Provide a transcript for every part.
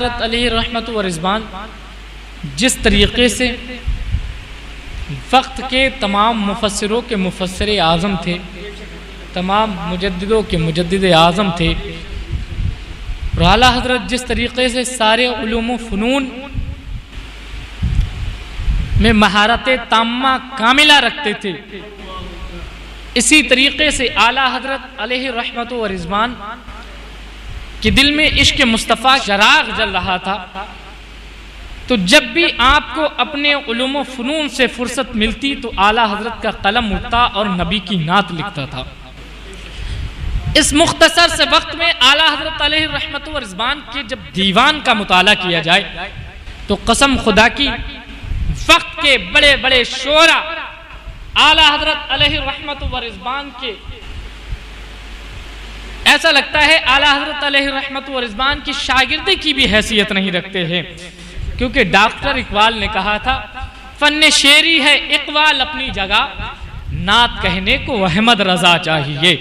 حضرت علیہ رحمت و رضوان جس طریقے سے وقت کے تمام مفسروں کے مفسر اعظم تھے، تمام مجددوں کے مجدد اعظم تھے، اور اعلیٰ حضرت جس طریقے سے سارے علوم و فنون میں مہارت تامہ کاملہ رکھتے تھے، اسی طریقے سے اعلیٰ حضرت علیہ رحمت و رضوان کہ دل میں عشق مصطفیٰ چراغ جل رہا تھا، تو جب بھی آپ کو اپنے علوم و فنون سے فرصت ملتی تو اعلیٰ حضرت کا قلم اٹھتا اور نبی کی نعت لکھتا تھا۔ اس مختصر سے وقت میں اعلیٰ حضرت علیہ رحمت و رضوان کے جب دیوان کا مطالعہ کیا جائے تو قسم خدا کی وقت کے بڑے بڑے شعراء اعلیٰ حضرت علیہ رحمت و رضوان کے ایسا لگتا ہے اعلیٰ حضرت علیہ رحمت و رضوان کی شاگردی کی بھی حیثیت نہیں رکھتے ہیں، کیونکہ ڈاکٹر اقبال نے کہا تھا فن شعری ہے اقبال اپنی جگہ، نعت کہنے کو احمد رضا چاہیے۔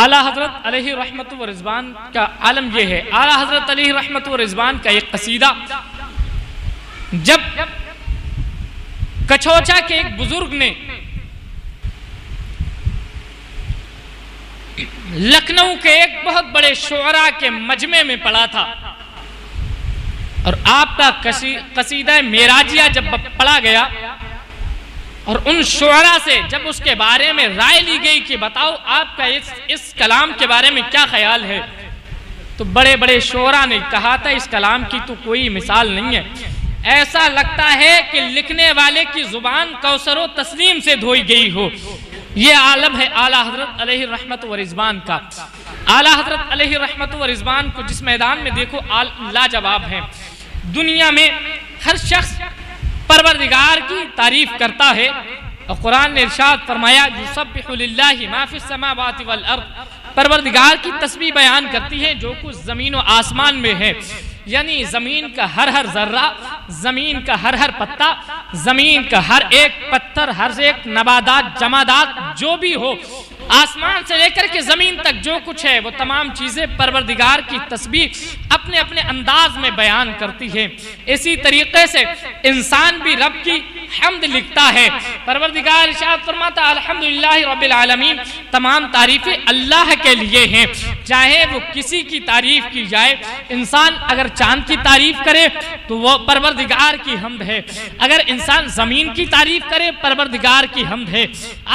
اعلیٰ حضرت علیہ رحمت و رضوان کا عالم یہ ہے۔ اعلیٰ حضرت علیہ رحمت و رضوان کا ایک قصیدہ جب کچھوچا کے ایک بزرگ نے لکھنؤ کے ایک بہت بڑے شعراء کے مجمع میں پڑھا تھا، اور آپ کا قصیدہ معراجیہ جب پڑھا گیا اور ان شعراء سے جب اس کے بارے میں رائے لی گئی کہ بتاؤ آپ کا اس کلام کے بارے میں کیا خیال ہے، تو بڑے بڑے شعراء نے کہا تھا اس کلام کی تو کوئی مثال نہیں ہے، ایسا لگتا ہے کہ لکھنے والے کی زبان کوثر و تسلیم سے دھوئی گئی ہو۔ یہ عالم ہے اعلیٰ حضرت علیہ رحمت و رضوان کا۔ اعلیٰ حضرت علیہ رحمت و رضوان کو جس میدان میں دیکھو لاجواب ہیں۔ دنیا میں ہر شخص پروردگار کی تعریف کرتا ہے، اور قرآن نے ارشاد فرمایا یسبح للہ ما فی السماوات والارض، پروردگار کی تسبیح بیان کرتی ہے جو کچھ زمین و آسمان میں ہے، یعنی زمین کا ہر ذرہ، زمین کا ہر پتا، زمین کا ہر ایک پتھر، ہر ایک نباتات جمادات جو بھی ہو، آسمان سے لے کر کے زمین تک جو کچھ ہے وہ تمام چیزیں پروردگار کی تسبیح اپنے اپنے انداز میں بیان کرتی ہے۔ اسی طریقے سے انسان بھی رب کی حمد لکھتا ہے۔ پروردگار ارشاد فرماتا الحمدللہ رب العالمین، تمام تعریفیں اللہ کے لیے ہیں، چاہے وہ کسی کی تعریف کی جائے۔ انسان اگر چاند کی تعریف کرے تو وہ پروردگار کی حمد ہے، اگر انسان زمین کی تعریف کرے پروردگار کی حمد ہے،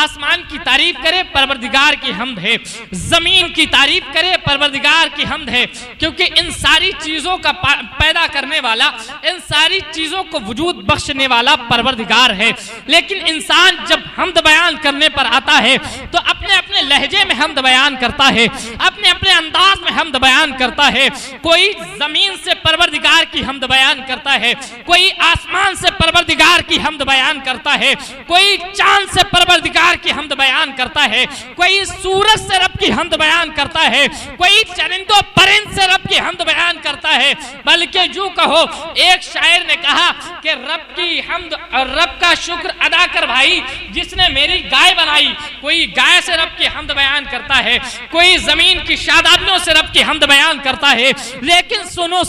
آسمان کی تعریف کرے پروردگار کی حمد ہے، زمین کی تعریف کرے پروردگار کی حمد ہے، کیونکہ ان ساری چیزوں کا پیدا کرنے والا، ان ساری چیزوں کو وجود بخشنے والا پروردگار ہے۔ لیکن انسان جب حمد بیان کرنے پر آتا ہے تو اپنے اپنے لہجے میں حمد بیان کرتا ہے، اپنے اپنے انداز میں حمد بیان کرتا ہے۔ کوئی زمین سے پروردگار کی حمد بیان کرتا ہے، کوئی آسمان سے پروردگار کی حمد بیان کرتا ہے، کوئی چاند سے پروردگار کی حمد بیان کرتا ہے، کوئی سورج سے رب کی حمد بیان کرتا ہے، کوئی چرندوں پرند سے رب کی حمد بیان کرتا ہے۔ بلکہ جو کہو، ایک شاعر نے کہا کہ رب کی حمد اور رب کا شکر ادا کر بھائی جس نے میری گائے بنائی۔ کوئی گائے سے رب کی حمد بیان کرتا ہے، کوئی زمین کی شادابیوں سے رب کی حمد بیان کرتا ہے، لیکن سنو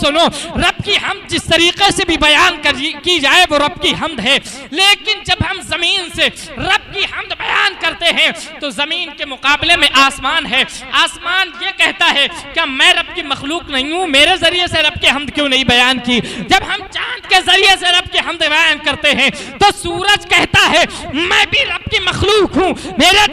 رب کی حمد جس طریقے سے بھی بیان کی جائے وہ رب کی حمد ہے، لیکن جب ہم زمین سے رب کی حمد بیان کرتے ہیں تو زمین کے مقابلے میں آسمان ہے۔ آسمان یہ کہتا ہے کہ میں رب کی مخلوق نہیں ہوں، میرے ذریعے سے رب کی حمد کیوں نہیں بیان کی؟ جب ہم چاند کے ذریعے سے رب کی حمد بیان کرتے ہیں تو سورج کہتا ہے میں بھی رب کی مخلوق ہوں، میرے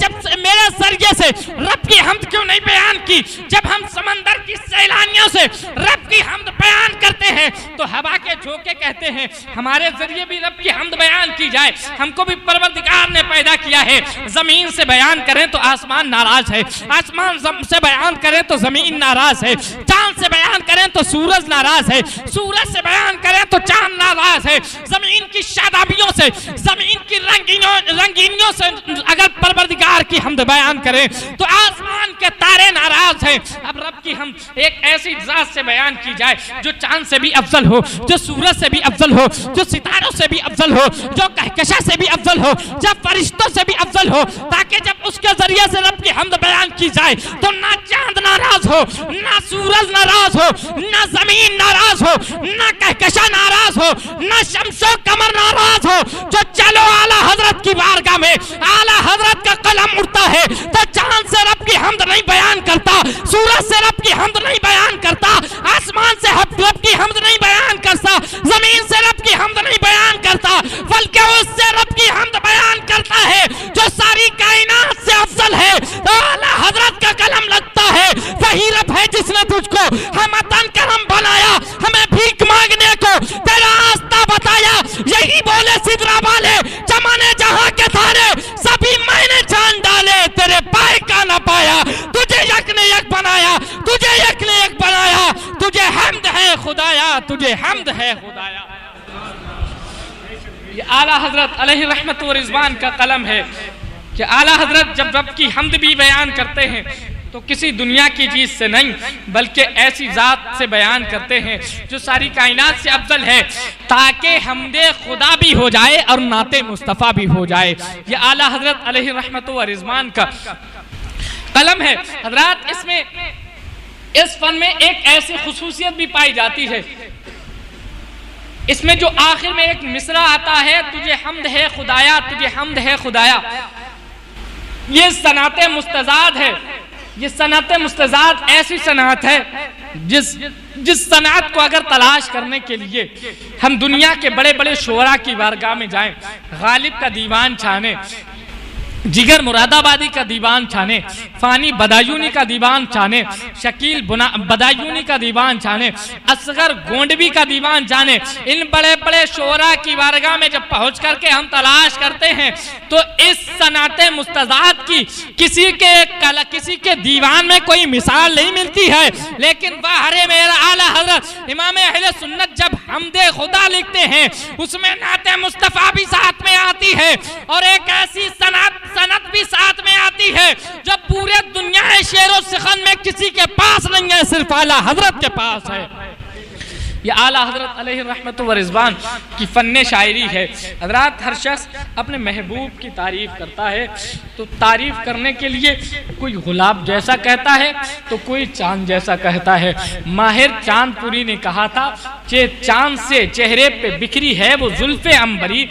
ذریعے سے رب کی حمد کیوں نہیں بیان کی؟ جب ہم سمندر کی سیلانیوں سے رب کی حمد بیان کرتے ہیں تو ہوا کے جھونکے کہتے ہیں ہمارے ذریعے بھی رب کی حمد بیان کی جائے، ہم کو بھی پروردگار نے پیدا کیا ہے۔ زمین سے بیان کریں تو آسمان ناراض ہے، آسمان سے بیان کریں تو زمین ناراض ہے، چاند سے بیان کریں تو سورج ناراض ہے، سورج سے بیان کریں تو چاند ناراض ہے، زمین کی شادابیوں سے، زمین کی رنگینیوں سے اگر پروردگار کی حمد بیان کریں تو آسمان کے تارے ناراض ہیں۔ اب رب کی حمد ایک ایسی ذات سے بیان کی جائے جو چاند سے بھی افضل ہو، جو سورج سے بھی افضل ہو، جو ستاروں سے بھی افضل ہو، جو کہکشاں سے بھی افضل ہو، جب فرشتوں سے بھی افضل ہو، تاکہ جب اس کے ذریعے سے رب کی حمد بیان کی جائے تو نہ چاند ناراض ہو، نہ سورج ناراض ہو، نہ زمین ناراض ہو، نہ کہکشاں ناراض ہو، نہ شمس و قمر ناراض ہو، جو چلو اعلیٰ حضرت کی بارگاہ میں اعلیٰ حضرت کا قلم اڑتا ہے تو چاند سے رب کی حمد نہیں بیان کرتا، سورج سے رب کی حمد نہیں بیان کرتا، آسمان سے رب کی حمد نہیں بیان کرتا، زمین سے رب کی حمد نہیں بیان کرتا، بلکہ اس سے رب کی حمد بیان کرتا ہے جو ساری کائنات سے افضل ہے۔ تو اعلیٰ حضرت کا قلم لگتا ہے، وہی رب ہے جس نے تجھ کو ہمتن کرم بنایا، ہمیں بھیک مانگنے کو تیرا راستہ بتایا، یہی بولے سدرا والے چمن جہاں کے تارے سبھی میں نے جان ڈالے، تیرے پائے کا نہ پایا، تجھے یک نے یک بنایا، تجھے یک نے یک بنایا، تجھے حمد ہے خدایا، تجھے حمد ہے خدایا۔ یہ اعلیٰ حضرت علیہ رحمت و رضوان کا قلم ہے کہ اعلیٰ حضرت جب رب کی حمد بھی بیان کرتے ہیں تو کسی دنیا کی چیز سے نہیں بلکہ ایسی ذات سے بیان کرتے ہیں جو ساری کائنات سے افضل ہے، تاکہ حمد خدا بھی ہو جائے اور نعت مصطفیٰ بھی ہو جائے۔ یہ اعلیٰ حضرت علیہ رحمت و رضوان کا قلم ہے۔ حضرات اس فن میں ایک ایسی خصوصیت بھی پائی جاتی ہے، اس میں جو آخر میں ایک مصرع آتا ہے، تجھے حمد ہے خدایا، تجھے حمد ہے خدایا، یہ صنعت مستزاد ہے۔ یہ صنعت مستزاد ایسی صنعت ہے جس صنعت کو اگر تلاش کرنے کے لیے ہم دنیا کے بڑے بڑے شعراء کی بارگاہ میں جائیں، غالب کا دیوان چھانے، جگر مراد آبادی کا دیوان چھانے، فانی بدایونی کا دیوان چھانے، شکیل بدایونی کا دیوان چھانے، اصغر گونڈوی کا دیوان چھانے، ان بڑے بڑے شعراء کی بارگاہ میں جب پہنچ کر کے ہم تلاش کرتے ہیں تو اس صنعت مستزاد کی کسی کے دیوان میں کوئی مثال نہیں ملتی ہے، لیکن باہر میرا اعلیٰ حضرت امام اہل سنت جب حمد خدا لکھتے ہیں اس میں نعت مصطفیٰ بھی ساتھ میں آتی ہے اور ایک ایسی صنعت بھی ساتھ میں آتی ہے جو پورے دنیا شعر و سخن میں کسی کے پاس نہیں ہے، صرف اعلیٰ حضرت کے پاس ہے۔ یہ اعلیٰ حضرت علیہ رحمت و رضوان کی فن شاعری ہے۔ حضرات ہر شخص اپنے محبوب کی تعریف کرتا ہے تو تعریف کرنے کے لیے کوئی گلاب جیسا کہتا ہے تو کوئی چاند جیسا کہتا ہے۔ ماہر چاند پوری نے کہا تھا کہ چاند سے چہرے پہ بکھری ہے وہ زلف عنبری،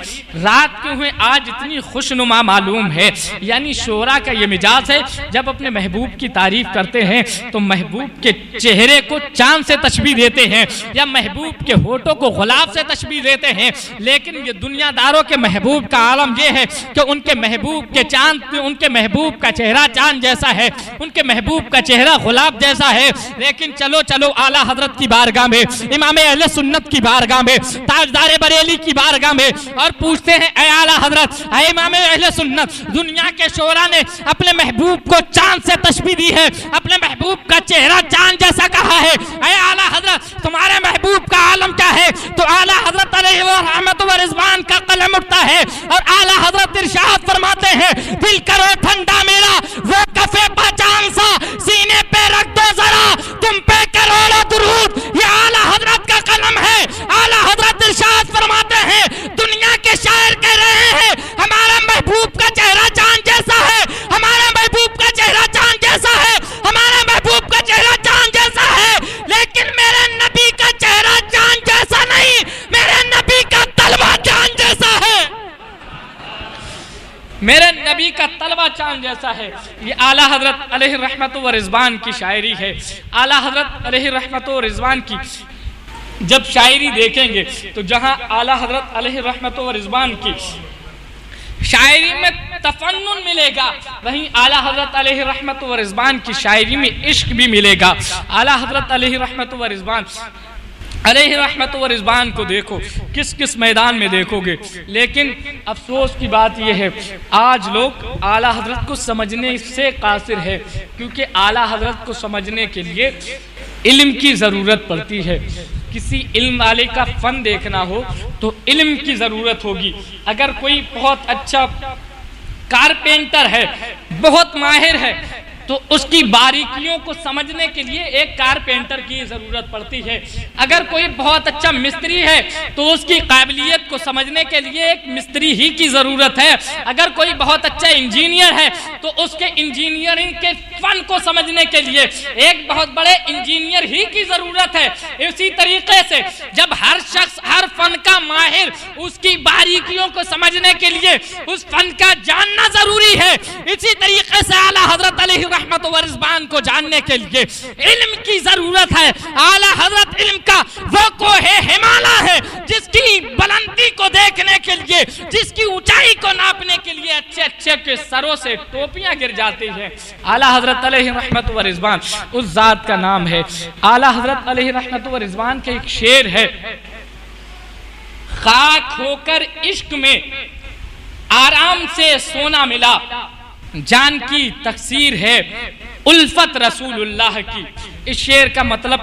رات کیوں ہوئے آج اتنی خوشنما معلوم ہے۔ یعنی شعراء کا یہ مزاج ہے، جب اپنے محبوب کی تعریف کرتے ہیں تو محبوب کے چہرے کو چاند سے تشبیہ دیتے ہیں یا محبوب کے ہونٹوں کو غلاب سے تشبیہ دیتے ہیں، لیکن یہ دنیا داروں کے محبوب کا عالم یہ ہے کہ ان کے محبوب کے ان کے محبوب کا چہرہ چاند جیسا ہے، ان کے محبوب کا چہرہ غلاب جیسا ہے۔ لیکن چلو اعلیٰ حضرت کی بارگاہ میں، امام اہل سنت کی بارگاہ میں، تاجدار بریلی کی بارگاہ میں اور پوچھتے ہیں اے اعلیٰ حضرت، اے امام اہل سنت، دنیا کے شعراء نے اپنے محبوب کو چاند سے تشبیہ دی ہے، اپنے محبوب کا چہرہ چاند جیسا کہا ہے، اے اعلیٰ حضرت تمہارے محبوب کا عالم کیا ہے؟ تو اعلیٰ حضرت علیہ رحمت و رضوان کا قلم اٹھتا ہے اور اعلیٰ حضرت ارشاد فرماتے ہیں دل کرو ٹھنڈا میرا وہ کفے پہچان سا سینے پہ رکھ دو ذرا تم پہ کروڑوں درود۔ یہ اعلیٰ حضرت کا قلم ہے۔ اعلیٰ حضرت ارشاد فرماتے ہیں دنیا کے شاعر کہہ رہے ہیں ہمارا محبوب کا چہرہ چاند جیسا ہے، ہمارا محبوب کا چہرہ چاند جیسا ہے، ہمارا محبوب کا چہرہ چاند جیسا ہے، لیکن میرے نبی کا چہرہ چاند جیسا نہیں، میرے نبی کا تلوہ چاند جیسا ہے، میرے نبی کا تلوہ چاند جیسا ہے۔ یہ اعلیٰ حضرت علیہ رحمت و رضوان کی شاعری ہے۔ اعلیٰ حضرت علیہ رحمت و رضوان کی جب شاعری دیکھیں گے تو جہاں اعلیٰ حضرت علیہ رحمت و رضوان کی شاعری میں تفنن ملے گا، وہیں اعلیٰ حضرت علیہ رحمت و رضوان کی شاعری میں عشق بھی ملے گا۔ اعلیٰ حضرت علیہ رحمت و رضوان علیہ رحمت و رضوان کو دیکھو کس میدان میں دیکھو گے، لیکن افسوس کی بات یہ ہے آج لوگ اعلیٰ حضرت کو سمجھنے سے قاصر ہے، کیونکہ اعلیٰ حضرت کو سمجھنے کے لیے علم کی ضرورت پڑتی ہے۔ کسی علم والے کا فن دیکھنا ہو تو علم کی ضرورت ہوگی۔ اگر کوئی بہت اچھا کارپینٹر ہے، بہت ماہر ہے، تو اس کی باریکیوں کو سمجھنے کے لیے ایک کارپینٹر کی ضرورت پڑتی ہے. اگر کوئی بہت اچھا مستری ہے تو اس کی قابلیت کو سمجھنے کے لیے ایک مستری ہی کی ضرورت ہے. اگر کوئی بہت اچھا انجینئر ہے تو اس کے انجینئرنگ کے فن کو سمجھنے کے لیے ایک بہت بڑے انجینئر ہی کی ضرورت ہے. اسی طریقے سے جب ہر شخص ہر فن کا ماہر اس کی باریکیوں کو سمجھنے کے لیے اس فن کا جاننا ضروری ہے, اسی طریقے سے اعلیٰ حضرت علیہ رحمت و رضوان کو جاننے کے لیے علم کی ضرورت ہے. اعلیٰ حضرت علم کا وہ کوہ ہمالیہ ہے جس کی بلندی کو دیکھنے کے لیے, جس کی اونچائی کو ناپنے کے لیے اچھے اچھے کے سروں سے ٹوپیاں گر جاتی ہیں. اعلیٰ حضرت علیہ رحمت و رضوان اس ذات کا نام ہے. اعلیٰ حضرت علیہ رحمت و رضوان کے ایک شعر ہے, خاک ہو کر عشق میں آرام سے سونا ملا, جان کی تقصیر ہے الفت رسول اللہ کی. اس شعر کا مطلب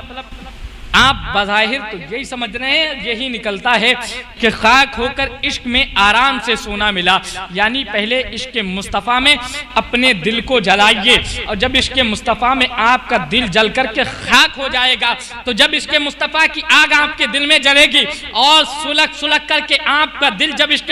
آپ بظاہر تو یہی سمجھ رہے ہیں, یہی نکلتا ہے کہ خاک ہو کر عشق میں آرام سے سونا ملا, یعنی پہلے عشق مصطفیٰ میں اپنے دل کو جلائیے, اور جب عشق مصطفیٰ میں آپ کا دل جل کر کے خاک ہو جائے گا, تو جب عشق مصطفیٰ کی آگ آپ کے دل میں جلے گی اور سلک کر کے آپ کا دل جب عشق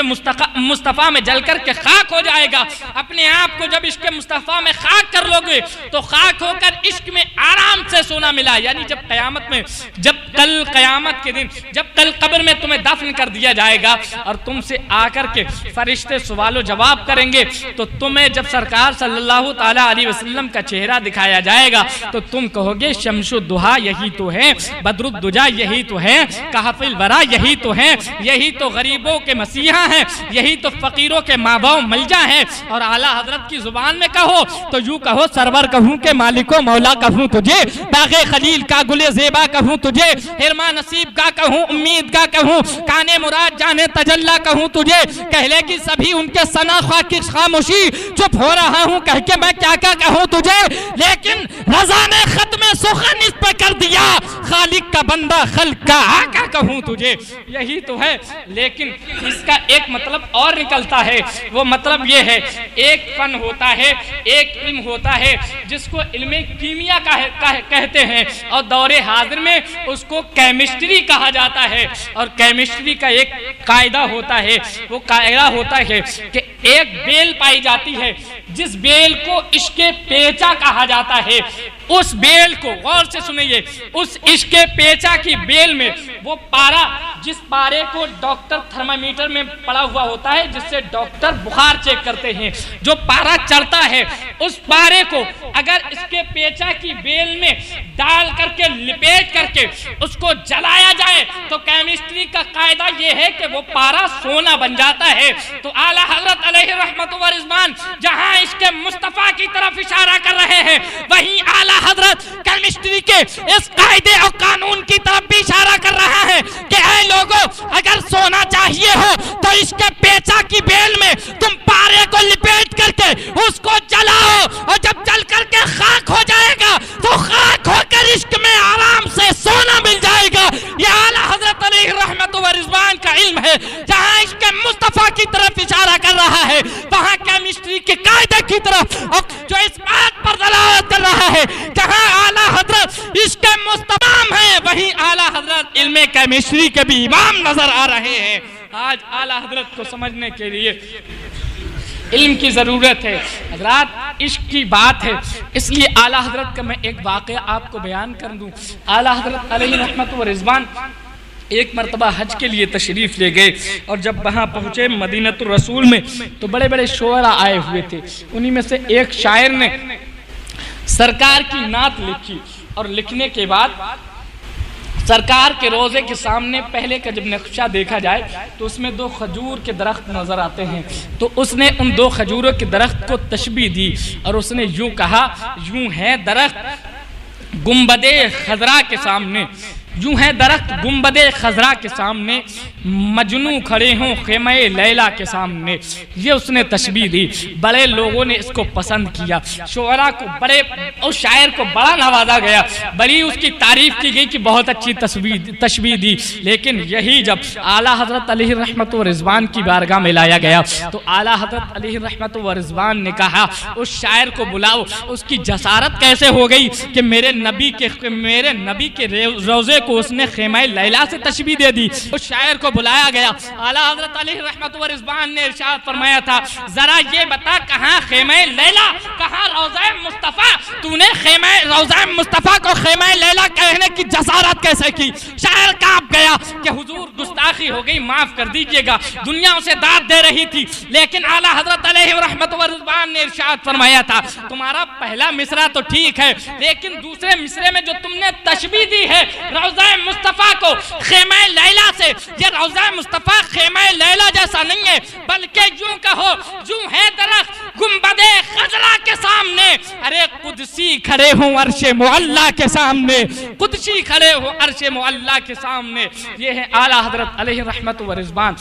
مصطفیٰ میں جل کر کے خاک ہو جائے گا, اپنے آپ کو جب عشق مصطفیٰ میں خاک کر لو گے تو خاک ہو کر عشق میں آرام سے سونا ملا. یعنی جب قیامت میں, جب کل قیامت کے دن, جب کل قبر میں تمہیں دفن کر دیا جائے گا اور تم سے آ کر کے فرشتے سوال و جواب کریں گے, تو تمہیں جب سرکار صلی اللہ تعالیٰ علیہ وسلم کا چہرہ دکھایا جائے گا تو تم کہو گے شمس الضحیٰ یہی تو ہے, بدر الدجا یہی تو ہے, کہف الورا یہی تو ہے, یہی تو غریبوں کے مسیحا ہیں, یہی تو فقیروں کے مابعو ملجا ہیں. اور اعلیٰ حضرت کی زبان میں کہو تو یوں کہو سرور کہوں کہ مالک و مولا کہوں تجھے, باغ خلیل کا گل زیبا کہوں تجھے, ہرما نصیب کا کہوں, امید کا کہوں, کانے مراد جانے تجلا کہوں تجھے. کہہ لے کہ سبھی ان کے ثنا خواہ کی خاموشی, چپ ہو رہا ہوں کہہ کے میں کیا کیا کہوں تجھے, لیکن رضا نے ختم سخن اس پہ کر دیا, خالق کا بندہ خلق کا آقا کہوں تجھے. یہی تو ہے, لیکن اس کا ایک مطلب اور نکلتا ہے. وہ مطلب یہ ہے, ایک فن ہوتا ہے, ایک علم ہوتا ہے جس کو علم کیمیا کہتے ہیں, اور دور حاضر میں اس کو کیمسٹری کہا جاتا ہے. اور کیمسٹری کا ایک قاعدہ ہوتا ہے, وہ قاعدہ ہوتا ہے کہ ایک بیل پائی جاتی ہے جس بیل کو عشق پیچا کہا جاتا ہے. اس بیل کو غور سے سنیے, اس عشق پیچا کی بیل میں وہ پارا, جس پارے کو ڈاکٹر تھرمامیٹر میں پڑا ہوا ہوتا ہے جس سے ڈاکٹر بخار چیک کرتے ہیں, جو پارا چڑھتا ہے اس پارے کو اگر اس کے پیچا کی بیل میں ڈال کر کے لپیٹ کر کے اس کو جلایا جائے تو کیمسٹری کا قاعدہ یہ ہے کہ وہ پارا سونا بن جاتا ہے. تو اعلیٰ حضرت علیہ رحمت و رضوان جہاں عشق مصطفیٰ کی طرف اشارہ کر رہے ہیں, وہیں اعلیٰ حضرت کیمسٹری کے اس قاعدے اور قانون کی طرف بھی اشارہ کر رہا ہے کہ اے لوگوں, اگر سونا چاہیے ہو تو عشق پیچا کی بیل میں تم پارے کو لپیٹ کر کے اس کو جلاؤ, اور جب جل کر کے خاک ہو جائے گا تو خاک ہو کر عشق میں آرام سے سونا مل جائے گا. یہ اعلیٰ حضرت علیہ رحمت و رضوان کا علم ہے. جہاں عشق مصطفیٰ کی طرف اشارہ کر رہا ہے وہاں کیمسٹری کے قاعدے کی طرف جو اس بات پر دلالت کر رہا ہے, جہاں اعلیٰ حضرت عشق مصطفیٰ ہے وہیں اعلیٰ حضرت علم کیمسٹری کے بھی امام نظر آ رہے ہیں. آج اعلیٰ حضرت کو سمجھنے کے لیے علم کی ضرورت ہے. حضرات عشق کی بات ہے, اس لیے اعلیٰ حضرت کا میں ایک واقعہ آپ کو بیان کر دوں. اعلیٰ حضرت علیہ رحمت و رضوان ایک مرتبہ حج کے لیے تشریف لے گئے, اور جب وہاں پہنچے مدینۃ الرسول میں تو بڑے بڑے شعراء آئے ہوئے تھے. انہی میں سے ایک شاعر نے سرکار کی نعت لکھی, اور لکھنے کے بعد سرکار کے روزے کے سامنے پہلے کا جب نقشہ دیکھا جائے تو اس میں 2 کھجور کے درخت نظر آتے ہیں. تو اس نے ان 2 کھجوروں کے درخت کو تشبیہ دی, اور اس نے یوں کہا, یوں ہے درخت گنبد خضرا کے سامنے, یوں ہے درخت گنبد خضرا کے سامنے، مجنوں کھڑے ہوں خیمہ لیلا کے سامنے. یہ اس نے تشبیہ دی. بڑے لوگوں نے اس کو پسند کیا، شعراء کو بڑے اور شاعر کو بڑا نوازا گیا، بڑی اس کی تعریف کی گئی کہ بہت اچھی تشبیہ دی. لیکن یہی جب اعلیٰ حضرت علیہ رحمت و رضوان کی بارگاہ میں لایا گیا تو اعلیٰ حضرت علیہ رحمت و رضوان نے کہا اس شاعر کو بلاؤ. اس کی جسارت کیسے ہو گئی کہ میرے نبی کے روزے کو اس نے خیمہ لیلا سے تشبیہ دے دی. اس شاعر کو بلایا گیا. اعلیٰ حضرت علیہ رحمت و رضوان نے ارشاد فرمایا تھا ذرا یہ بتا کہاں خیمہ لیلا کہاں روضہ مصطفیٰ؟ تو نے روضہ مصطفیٰ کو خیمہ لیلا کہنے کی جسارت کیسے کی؟ شاعر کانپ گیا کہ حضور گستاخی ہو گئی، معاف کر دیجئے گا. دنیا اسے داد دے رہی تھی لیکن اعلیٰ حضرت علیہ رحمت و رضوان نے ارشاد فرمایا تھا تمہارا پہلا مصرع تو ٹھیک ہے لیکن دوسرے مصرے میں جو تم نے تشبیہ دی ہے روضہ مصطفیٰ کو خیمہ لیلا سے، یہ روضہ مصطفیٰ خیمہ لیلا جیسا نہیں ہے بلکہ یوں کہو یوں ہے درخت گنبد خضرا کے سامنے. ارے قدسی کھڑے ہوں عرش معلیٰ کے سامنے، قدسی کھڑے ہوں عرش معلیٰ کے سامنے. یہ ہے اعلیٰ حضرت علیہ رحمت و رضوان.